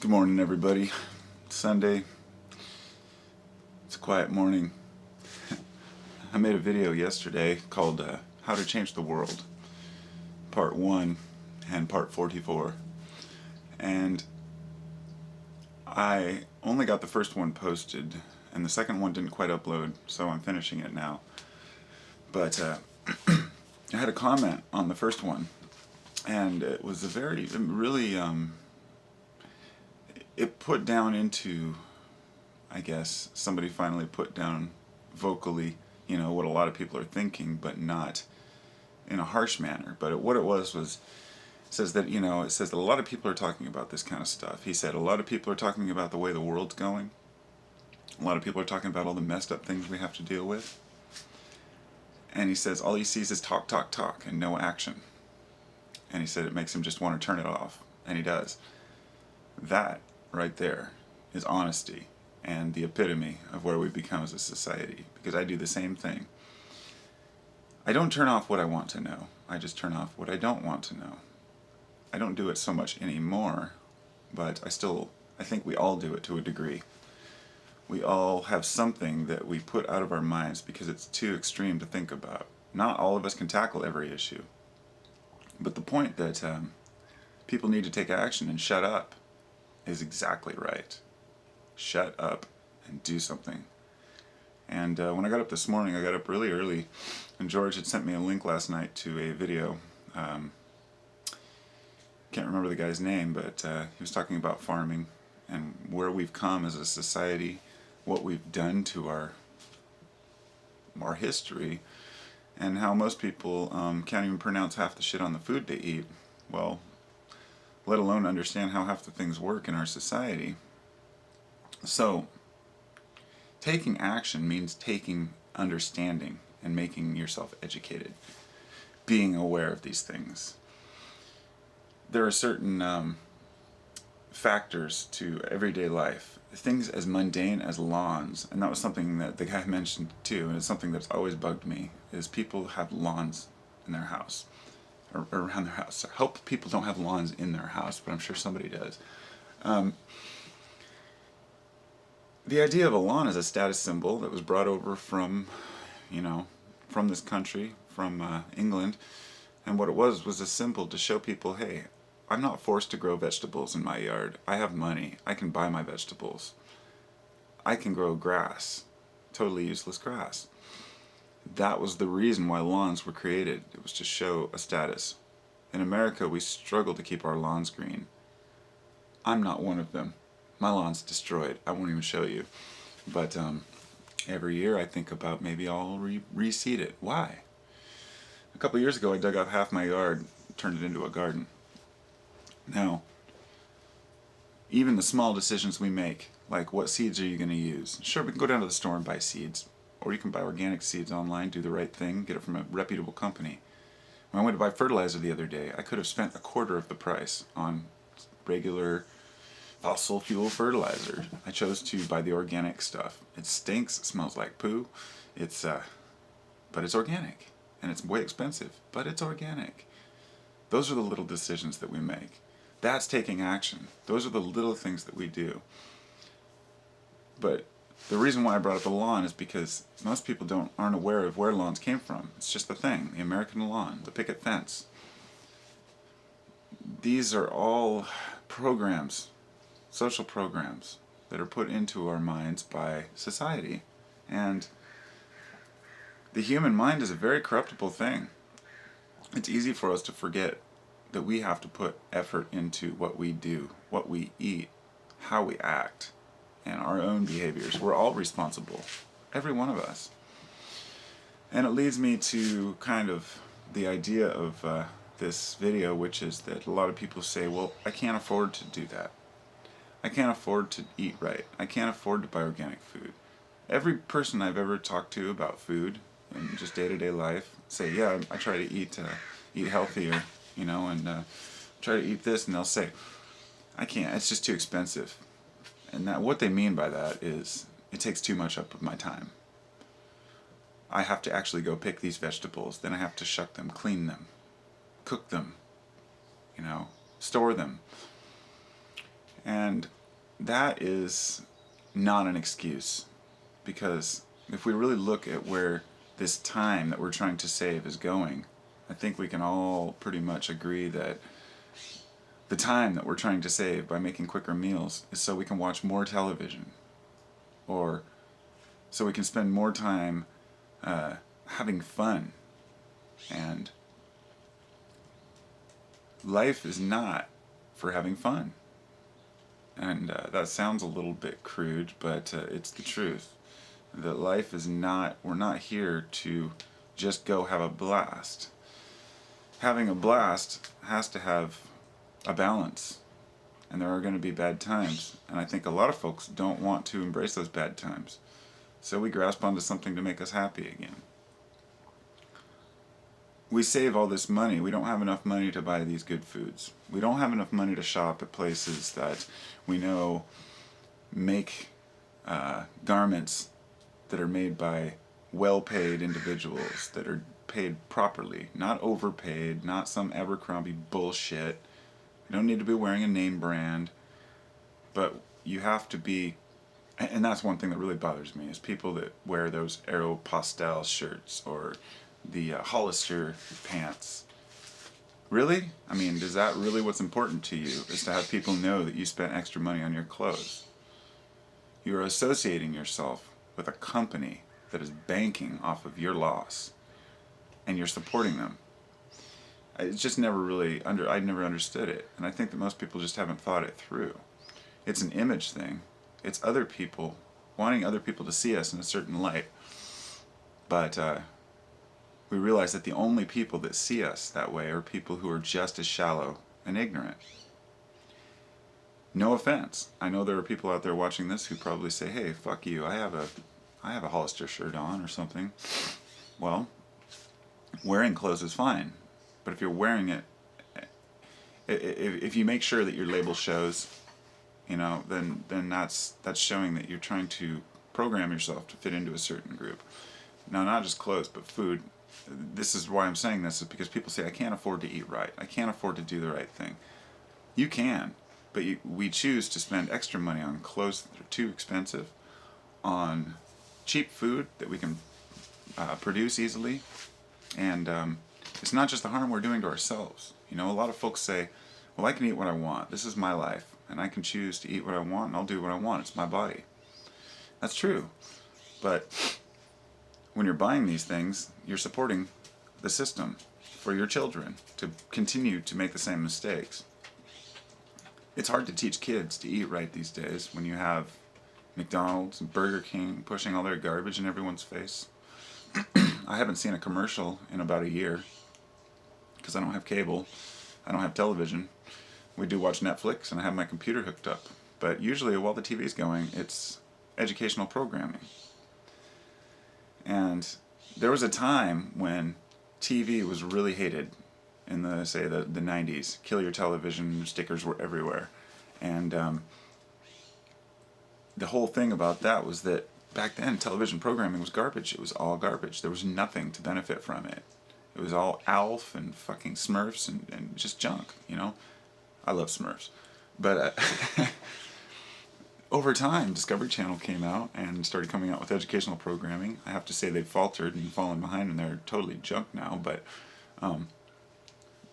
Good morning, everybody. It's Sunday. It's a quiet morning. I made a video yesterday called How to Change the World, Part 1 and Part 44. And I only got the first one posted, and the second one didn't quite upload, so I'm finishing it now. But I had a comment on the first one, and it was it put down into, I guess, somebody finally put down vocally, what a lot of people are thinking, but not in a harsh manner. But what it was it says that, it says that a lot of people are talking about this kind of stuff. He said a lot of people are talking about the way the world's going. A lot of people are talking about all the messed up things we have to deal with. And he says all he sees is talk, talk, talk, and no action. And he said it makes him just want to turn it off. And he does. That right there is honesty and the epitome of where we become as a society, because I do the same thing. I don't turn off what I want to know. I just turn off what I don't want to know. I don't do it so much anymore, but I think we all do it to a degree. We all have something that we put out of our minds because it's too extreme to think about. Not all of us can tackle every issue. But the point that people need to take action and shut up is exactly right. Shut up and do something. And when I got up this morning, I got up really early, and George had sent me a link last night to a video. Can't remember the guy's name, but he was talking about farming and where we've come as a society, what we've done to our history, and how most people can't even pronounce half the shit on the food they eat. Well, let alone understand how half the things work in our society. So, taking action means taking understanding and making yourself educated, being aware of these things. There are certain factors to everyday life, things as mundane as lawns, and that was something that the guy mentioned too, and it's something that's always bugged me, is people have lawns in their house, or around their house. I hope people don't have lawns in their house, but I'm sure somebody does. The idea of a lawn is a status symbol that was brought over from this country, from England, and what it was a symbol to show people, hey, I'm not forced to grow vegetables in my yard. I have money. I can buy my vegetables. I can grow grass, totally useless grass. That was the reason why lawns were created. It was to show a status. In America, we struggle to keep our lawns green. I'm not one of them. My lawn's destroyed. I won't even show you. But every year I think about maybe I'll reseed it. Why? A couple years ago I dug up half my yard, turned it into a garden. Now, even the small decisions we make, like what seeds are you going to use? Sure, we can go down to the store and buy seeds. Or you can buy organic seeds online, do the right thing, get it from a reputable company. When I went to buy fertilizer the other day, I could have spent a quarter of the price on regular fossil fuel fertilizer. I chose to buy the organic stuff. It stinks, it smells like poo, but it's organic. And it's way expensive, but it's organic. Those are the little decisions that we make. That's taking action. Those are the little things that we do. But the reason why I brought up the lawn is because most people aren't aware of where lawns came from. It's just the thing, the American lawn, the picket fence. These are all programs, social programs, that are put into our minds by society. And the human mind is a very corruptible thing. It's easy for us to forget that we have to put effort into what we do, what we eat, how we act, and our own behaviors. We're all responsible, every one of us. And it leads me to kind of the idea of this video, which is that a lot of people say, well, I can't afford to do that. I can't afford to eat right. I can't afford to buy organic food. Every person I've ever talked to about food and just day-to-day life say, yeah, I try to eat healthier, and try to eat this, and they'll say, I can't, it's just too expensive. And what they mean by that is, it takes too much up of my time. I have to actually go pick these vegetables, then I have to shuck them, clean them, cook them, store them. And that is not an excuse, because if we really look at where this time that we're trying to save is going, I think we can all pretty much agree that the time that we're trying to save by making quicker meals is so we can watch more television, or so we can spend more time having fun. And life is not for having fun. And that sounds a little bit crude, but it's the truth. That life is not, we're not here to just go have a blast. Having a blast has to have a balance. And there are going to be bad times. And I think a lot of folks don't want to embrace those bad times. So we grasp onto something to make us happy again. We save all this money. We don't have enough money to buy these good foods. We don't have enough money to shop at places that we know make garments that are made by well-paid individuals that are paid properly, not overpaid, not some Abercrombie bullshit. You don't need to be wearing a name brand, but you have to be, and that's one thing that really bothers me, is people that wear those Aeropostale shirts or the Hollister pants. Really? I mean, is that really what's important to you? Is to have people know that you spent extra money on your clothes? You're associating yourself with a company that is banking off of your loss, and you're supporting them. It's just never really I never understood it, and I think that most people just haven't thought it through. It's an image thing. It's other people wanting other people to see us in a certain light, but we realize that the only people that see us that way are people who are just as shallow and ignorant. No offense. I know there are people out there watching this who probably say, "Hey, fuck you. I have a Hollister shirt on or something." Well, wearing clothes is fine, but if you're wearing it, if you make sure that your label shows, then that's showing that you're trying to program yourself to fit into a certain group. Now, not just clothes, but food. This is why I'm saying this, is because people say, I can't afford to eat right. I can't afford to do the right thing. You can, but we choose to spend extra money on clothes that are too expensive, on cheap food that we can produce easily, and it's not just the harm we're doing to ourselves. A lot of folks say, well, I can eat what I want. This is my life, and I can choose to eat what I want, and I'll do what I want. It's my body. That's true, but when you're buying these things, you're supporting the system for your children to continue to make the same mistakes. It's hard to teach kids to eat right these days when you have McDonald's and Burger King pushing all their garbage in everyone's face. I haven't seen a commercial in about a year because I don't have cable. I don't have television. We do watch Netflix, and I have my computer hooked up. But usually while the TV's going, it's educational programming. And there was a time when TV was really hated in the 90s. Kill your television, stickers were everywhere. And the whole thing about that was that back then television programming was garbage. It was all garbage. There was nothing to benefit from it. It was all Alf and fucking Smurfs and just junk, I love Smurfs. But over time, Discovery Channel came out and started coming out with educational programming. I have to say they've faltered and fallen behind, and they're totally junk now. But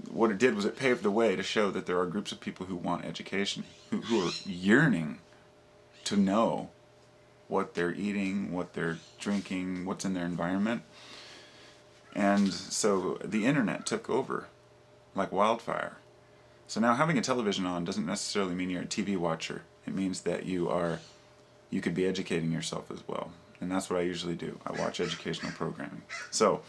what it did was it paved the way to show that there are groups of people who want education, who are yearning to know what they're eating, what they're drinking, what's in their environment. And so the internet took over like wildfire. So now having a television on doesn't necessarily mean you're a TV watcher. It means that you could be educating yourself as well. And that's what I usually do. I watch educational programming. So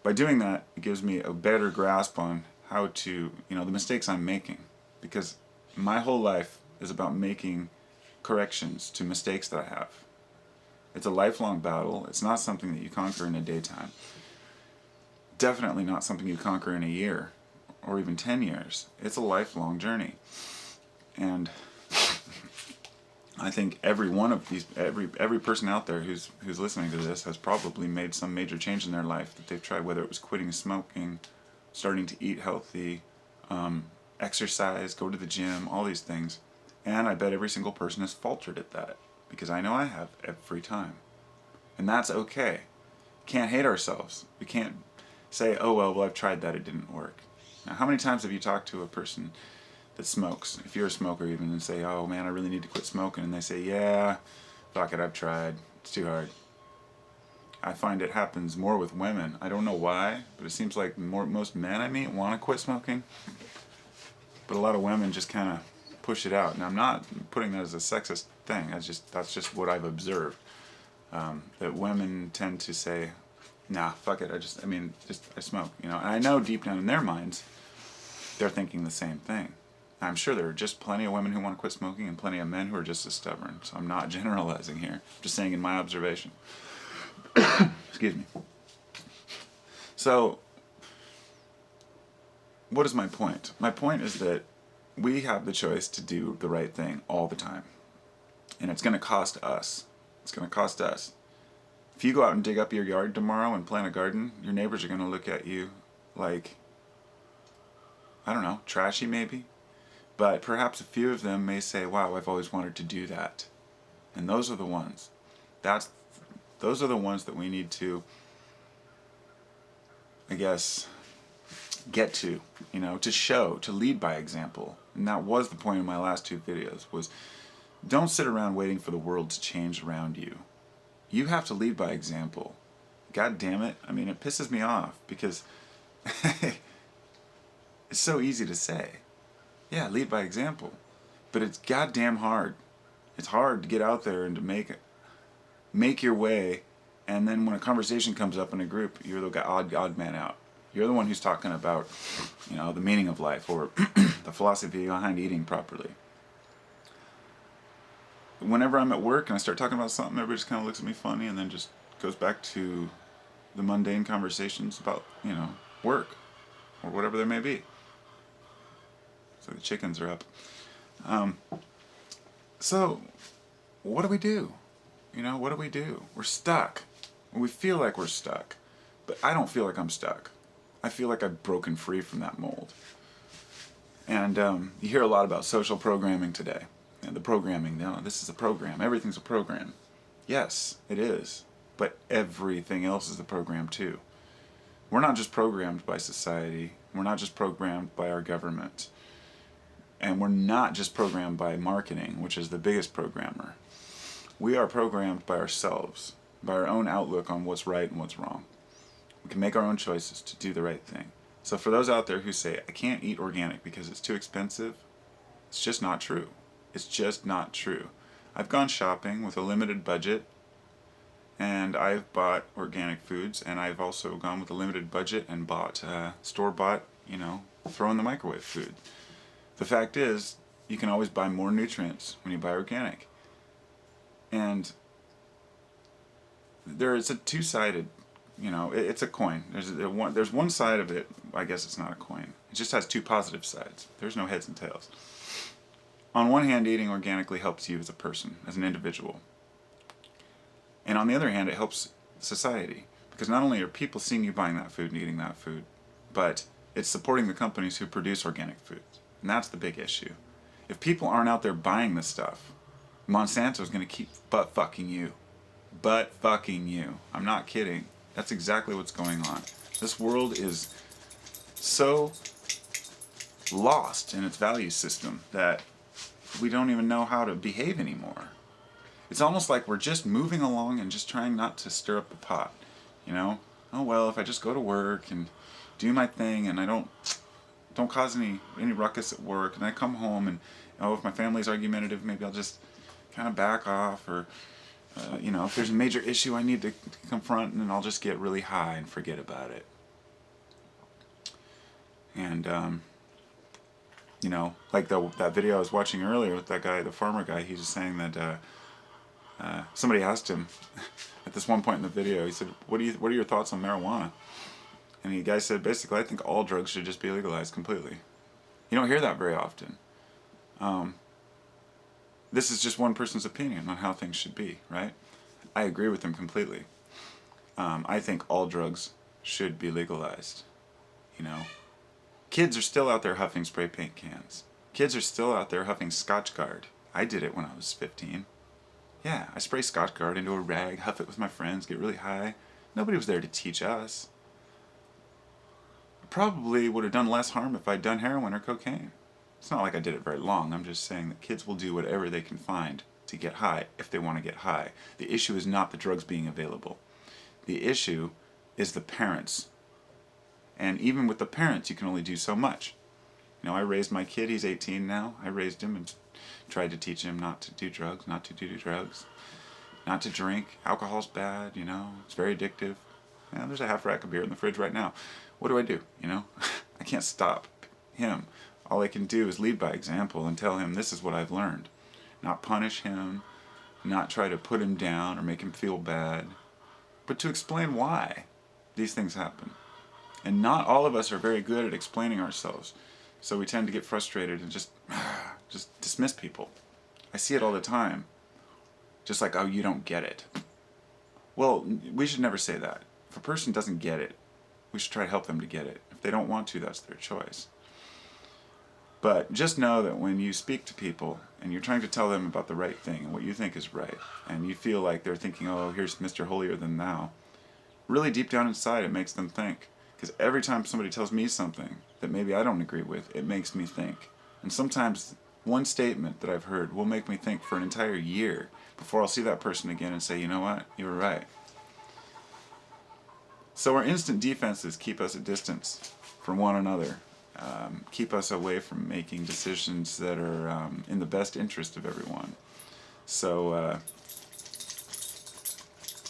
by doing that, it gives me a better grasp on how to, the mistakes I'm making. Because my whole life is about making corrections to mistakes that I have. It's a lifelong battle. It's not something that you conquer in a daytime. Definitely not something you conquer in a year or even 10 years. It's a lifelong journey. And I think every one of these, every person out there who's listening to this has probably made some major change in their life that they've tried, whether it was quitting smoking, starting to eat healthy, exercise, go to the gym, all these things. And I bet every single person has faltered at that, because I know I have every time. And that's okay. Can't hate ourselves. We can't say, oh, well, I've tried that, it didn't work. Now, how many times have you talked to a person that smokes, if you're a smoker even, and say, oh man, I really need to quit smoking, and they say, yeah, fuck it, I've tried, it's too hard. I find it happens more with women. I don't know why, but it seems like most men I meet want to quit smoking, but a lot of women just kind of push it out. And I'm not putting that as a sexist thing. That's just what I've observed. That women tend to say, nah, fuck it, I smoke, And I know deep down in their minds, they're thinking the same thing. I'm sure there are just plenty of women who want to quit smoking and plenty of men who are just as stubborn. So I'm not generalizing here. I'm just saying in my observation. Excuse me. So, what is my point? My point is that we have the choice to do the right thing all the time. And it's going to cost us. It's going to cost us. If you go out and dig up your yard tomorrow and plant a garden, your neighbors are going to look at you like, I don't know, trashy maybe? But perhaps a few of them may say, wow, I've always wanted to do that. And those are the ones. Those are the ones that we need to, I guess, get to, to show, to lead by example. And that was the point of my last two videos, was don't sit around waiting for the world to change around you. You have to lead by example. God damn it. It pisses me off because it's so easy to say. Yeah, lead by example. But it's goddamn hard. It's hard to get out there and to make your way, and then when a conversation comes up in a group, you're the odd man out. You're the one who's talking about, the meaning of life or the philosophy behind eating properly. Whenever I'm at work and I start talking about something, everybody just kind of looks at me funny and then just goes back to the mundane conversations about, work or whatever there may be. So the chickens are up. So, what do we do? What do we do? We're stuck. We feel like we're stuck. But I don't feel like I'm stuck. I feel like I've broken free from that mold. And you hear a lot about social programming today. And the programming, this is a program. Everything's a program. Yes, it is. But everything else is a program too. We're not just programmed by society. We're not just programmed by our government. And we're not just programmed by marketing, which is the biggest programmer. We are programmed by ourselves, by our own outlook on what's right and what's wrong. We can make our own choices to do the right thing. So for those out there who say, I can't eat organic because it's too expensive, it's just not true. It's just not true. I've gone shopping with a limited budget, and I've bought organic foods, and I've also gone with a limited budget and bought store-bought, throw in the microwave food. The fact is, you can always buy more nutrients when you buy organic. And it's a two-sided, it's a coin. There's one side of it, I guess it's not a coin. It just has two positive sides. There's no heads and tails. On one hand, eating organically helps you as a person, as an individual. And on the other hand, it helps society. Because not only are people seeing you buying that food and eating that food, but it's supporting the companies who produce organic foods. And that's the big issue. If people aren't out there buying this stuff, Monsanto's going to keep butt-fucking you. Butt-fucking you. I'm not kidding. That's exactly what's going on. This world is so lost in its value system that we don't even know how to behave anymore. It's almost like we're just moving along and just trying not to stir up the pot. Oh well, if I just go to work and do my thing and I don't cause any ruckus at work, and I come home and if my family's argumentative, maybe I'll just kind of back off, or if there's a major issue I need to confront, and then I'll just get really high and forget about it. And like that video I was watching earlier with that guy, the farmer guy, he was saying that somebody asked him at this one point in the video, he said, what are your thoughts on marijuana? And the guy said, basically, I think all drugs should just be legalized completely. You don't hear that very often. This is just one person's opinion on how things should be, right? I agree with him completely. I think all drugs should be legalized. Kids are still out there huffing spray paint cans. Kids are still out there huffing Scotch Guard. I did it when I was 15. Yeah, I spray Scotch Guard into a rag, huff it with my friends, get really high. Nobody was there to teach us. I probably would have done less harm if I'd done heroin or cocaine. It's not like I did it very long. I'm just saying that kids will do whatever they can find to get high if they want to get high. The issue is not the drugs being available. The issue is the parents. And even with the parents, you can only do so much. You know, I raised my kid. He's 18 now. I raised him and tried to teach him not to do drugs, not to do drugs, not to drink. Alcohol's bad, you know. It's very addictive. Yeah, there's a half rack of beer in the fridge right now. What do? You know? I can't stop him. All I can do is lead by example and tell him this is what I've learned. Not punish him, not try to put him down or make him feel bad, but to explain why these things happen. And not all of us are very good at explaining ourselves. So we tend to get frustrated and just dismiss people. I see it all the time. Just like, oh, you don't get it. Well, we should never say that. If a person doesn't get it, we should try to help them to get it. If they don't want to, that's their choice. But just know that when you speak to people and you're trying to tell them about the right thing and what you think is right, and you feel like they're thinking, oh, here's Mr. Holier Than Thou, really deep down inside it makes them think. Because every time somebody tells me something that maybe I don't agree with, it makes me think. And sometimes one statement that I've heard will make me think for an entire year before I'll see that person again and say, you know what, you were right. So our instant defenses keep us at distance from one another, keep us away from making decisions that are in the best interest of everyone. So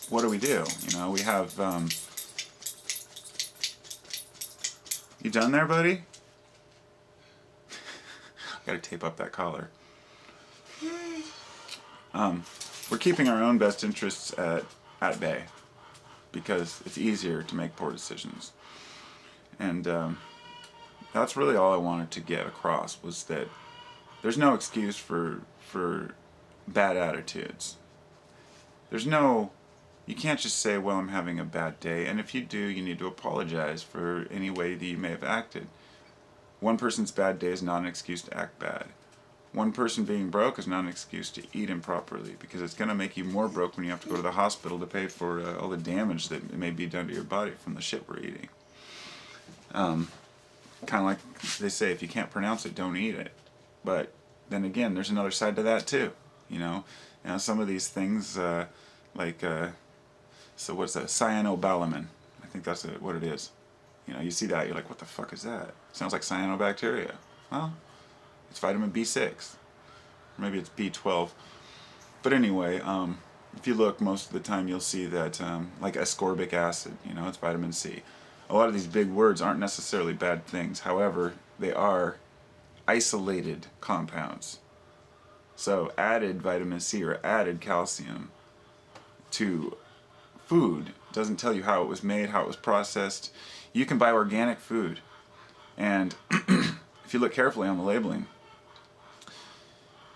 what do? You know, we have... You done there, buddy? Gotta tape up that collar. We're keeping our own best interests at bay because it's easier to make poor decisions. And that's really all I wanted to get across, was that there's no excuse for bad attitudes. You can't just say, well, I'm having a bad day, and if you do, you need to apologize for any way that you may have acted. One person's bad day is not an excuse to act bad. One person being broke is not an excuse to eat improperly, because it's going to make you more broke when you have to go to the hospital to pay for all the damage that may be done to your body from the shit we're eating. Kind of like they say, if you can't pronounce it, don't eat it. But then again, there's another side to that too. You know, some of these things, so what's that? Cyanobalamin. I think that's what it is. You know, you see that, you're like, what the fuck is that? Sounds like cyanobacteria. Well, it's vitamin B6. Or maybe it's B12. But anyway, if you look, most of the time you'll see that, like ascorbic acid, you know, it's vitamin C. A lot of these big words aren't necessarily bad things. However, they are isolated compounds. So added vitamin C or added calcium to food doesn't tell you how it was made, how it was processed. You can buy organic food, and if you look carefully on the labeling,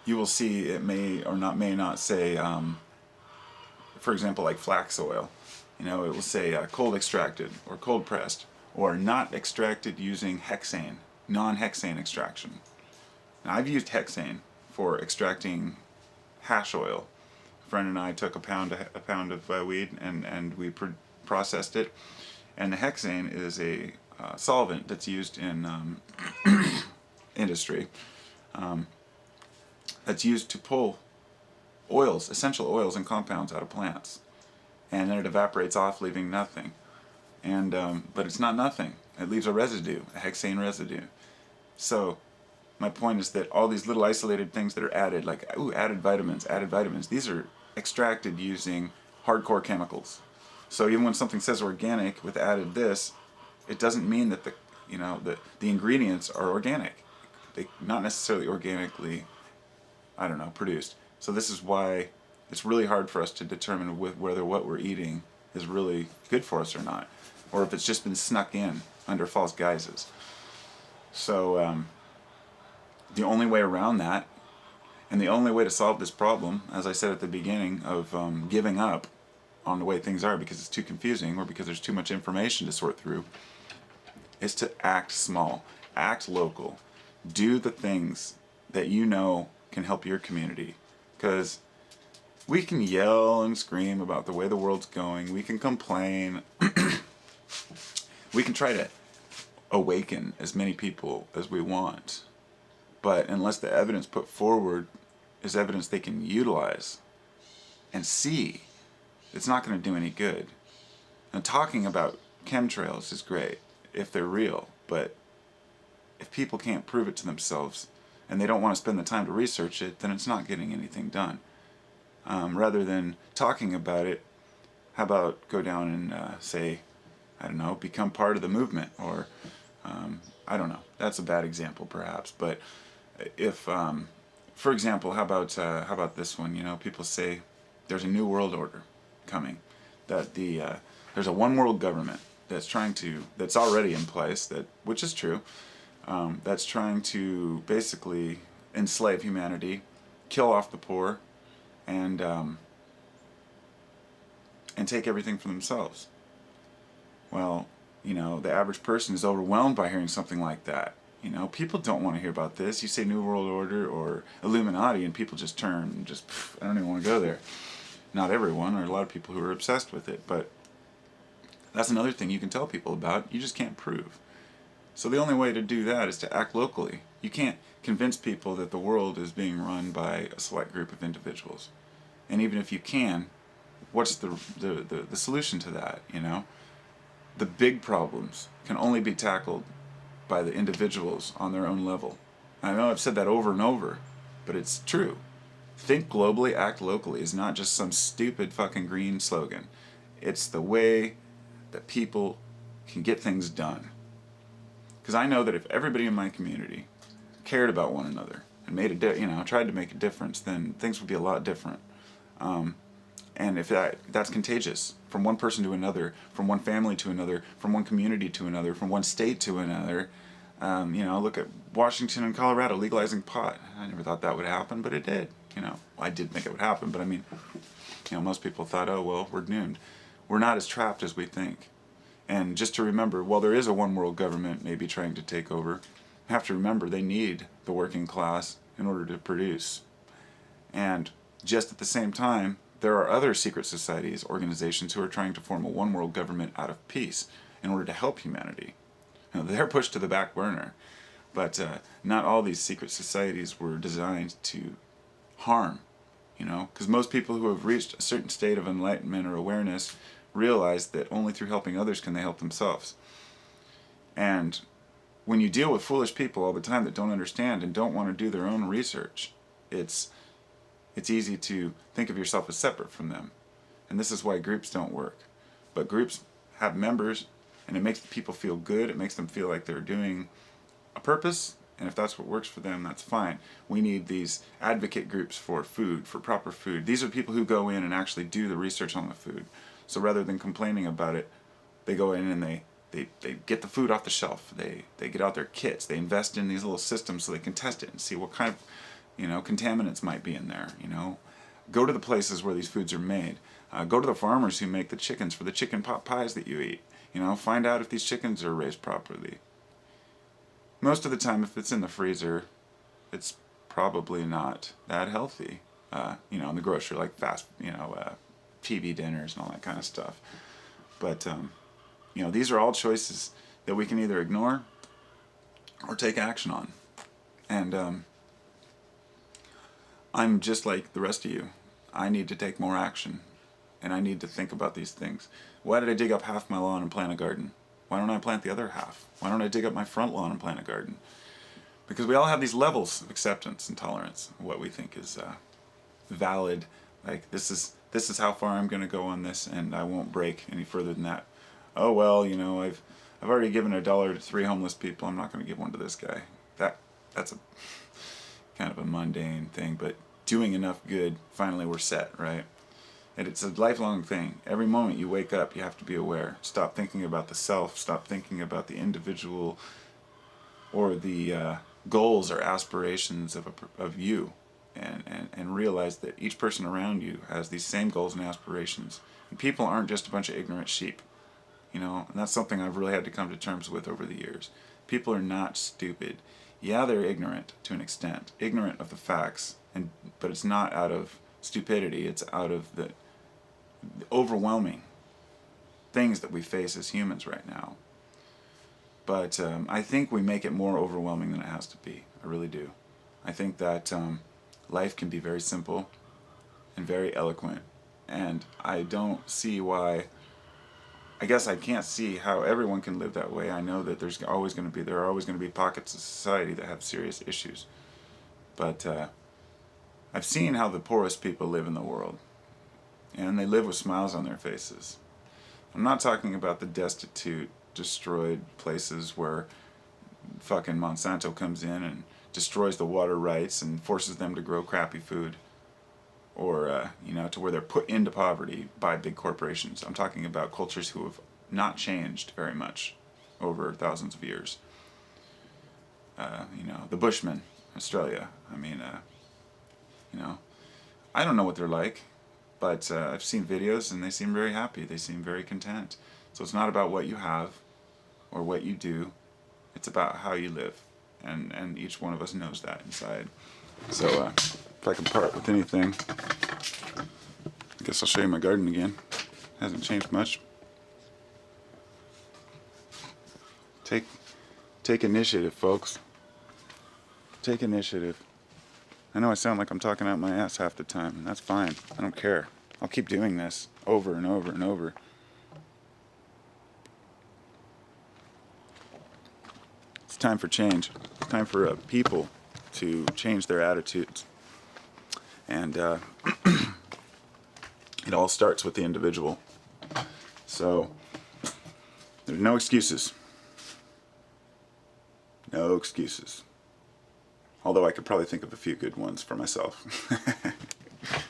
you will see it may not say, for example, like flax oil. You know, it will say cold extracted or cold pressed, or not extracted using hexane, non-hexane extraction. Now, I've used hexane for extracting hash oil. A friend and I took a pound of weed and we processed it, and the hexane is a solvent that's used in industry, that's used to pull oils, essential oils and compounds out of plants, and then it evaporates off, leaving nothing. And but it's not nothing. It leaves a residue, a hexane residue. So my point is that all these little isolated things that are added, like added vitamins, these are extracted using hardcore chemicals. So even when something says organic with added this, it doesn't mean that the ingredients are organic. They not necessarily organically, produced. So this is why it's really hard for us to determine whether what we're eating is really good for us or not, or if it's just been snuck in under false guises. So the only way around that, and the only way to solve this problem, as I said at the beginning, of giving up on the way things are because it's too confusing or because there's too much information to sort through, is to act small, act local, do the things that you know can help your community. Because we can yell and scream about the way the world's going. We can complain. We can try to awaken as many people as we want. But unless the evidence put forward is evidence they can utilize and see, it's not going to do any good. And talking about chemtrails is great if they're real, but if people can't prove it to themselves and they don't want to spend the time to research it, then it's not getting anything done. Rather than talking about it, how about go down and say, I don't know, become part of the movement, or I don't know. That's a bad example, perhaps. But if, for example, how about this one? You know, people say there's a new world order coming, that there's a one world government that's already in place, which is true, that's trying to basically enslave humanity, kill off the poor, and take everything for themselves. Well, you know, the average person is overwhelmed by hearing something like that. You know, people don't want to hear about this. You say New World Order or Illuminati and people just turn and just, I don't even want to go there. Not everyone, or a lot of people who are obsessed with it, but that's another thing you can tell people about. You just can't prove. So the only way to do that is to act locally. You can't convince people that the world is being run by a select group of individuals. And even if you can, what's the solution to that, you know? The big problems can only be tackled by the individuals on their own level. I know I've said that over and over, but it's true. Think globally, act locally is not just some stupid fucking green slogan. It's the way that people can get things done. Because I know that if everybody in my community cared about one another and tried to make a difference, then things would be a lot different. And if that's contagious, from one person to another, from one family to another, from one community to another, from one state to another. Look at Washington and Colorado legalizing pot. I never thought that would happen, but it did. I did think it would happen, but I mean, most people thought, oh, well, we're doomed. We're not as trapped as we think. And just to remember, while there is a one world government maybe trying to take over, you have to remember they need the working class in order to produce. And just at the same time, there are other secret societies, organizations who are trying to form a one world government out of peace in order to help humanity. They're pushed to the back burner, but not all these secret societies were designed to harm, because most people who have reached a certain state of enlightenment or awareness realize that only through helping others can they help themselves. And when you deal with foolish people all the time that don't understand and don't want to do their own research, it's easy to think of yourself as separate from them. And this is why groups don't work. But groups have members, and it makes people feel good. It makes them feel like they're doing a purpose, and if that's what works for them, that's fine. We need these advocate groups for food, for proper food. These are people who go in and actually do the research on the food. So rather than complaining about it, they go in and they get the food off the shelf. They get out their kits. They invest in these little systems so they can test it and see what kind of contaminants might be in there. Go to the places where these foods are made. Go to the farmers who make the chickens for the chicken pot pies that you eat. Find out if these chickens are raised properly. Most of the time, if it's in the freezer, it's probably not that healthy. In the grocery, like fast, TV dinners and all that kind of stuff. But these are all choices that we can either ignore or take action on. And I'm just like the rest of you. I need to take more action, and I need to think about these things. Why did I dig up half my lawn and plant a garden? Why don't I plant the other half? Why don't I dig up my front lawn and plant a garden? Because we all have these levels of acceptance and tolerance, what we think is valid. Like, this is how far I'm going to go on this, and I won't break any further than that. Oh well, I've already given $1 to 3 homeless people. I'm not going to give one to this guy. That's a kind of a mundane thing, but doing enough good, finally we're set, right? And it's a lifelong thing. Every moment you wake up, you have to be aware. Stop thinking about the self. Stop thinking about the individual or the goals or aspirations of you, and realize that each person around you has these same goals and aspirations. And people aren't just a bunch of ignorant sheep, and that's something I've really had to come to terms with over the years. People are not stupid. Yeah, they're ignorant to an extent, ignorant of the facts, but it's not out of stupidity. It's out of the overwhelming things that we face as humans right now. But I think we make it more overwhelming than it has to be. I really do. I think that life can be very simple and very eloquent, and I don't see why. I guess I can't see how everyone can live that way. I know that there are always going to be pockets of society that have serious issues, but I've seen how the poorest people live in the world, and they live with smiles on their faces. I'm not talking about the destitute, destroyed places where fucking Monsanto comes in and destroys the water rights and forces them to grow crappy food, or to where they're put into poverty by big corporations. I'm talking about cultures who have not changed very much over thousands of years. The Bushmen, Australia. I don't know what they're like, but I've seen videos and they seem very happy. They seem very content. So it's not about what you have or what you do. It's about how you live. And each one of us knows that inside. So if I can part with anything, I guess I'll show you my garden again. Hasn't changed much. Take initiative, folks. Take initiative. I know I sound like I'm talking out my ass half the time, and that's fine. I don't care. I'll keep doing this over and over and over. It's time for change. It's time for people to change their attitudes. And it all starts with the individual. So, there's no excuses. No excuses. Although I could probably think of a few good ones for myself.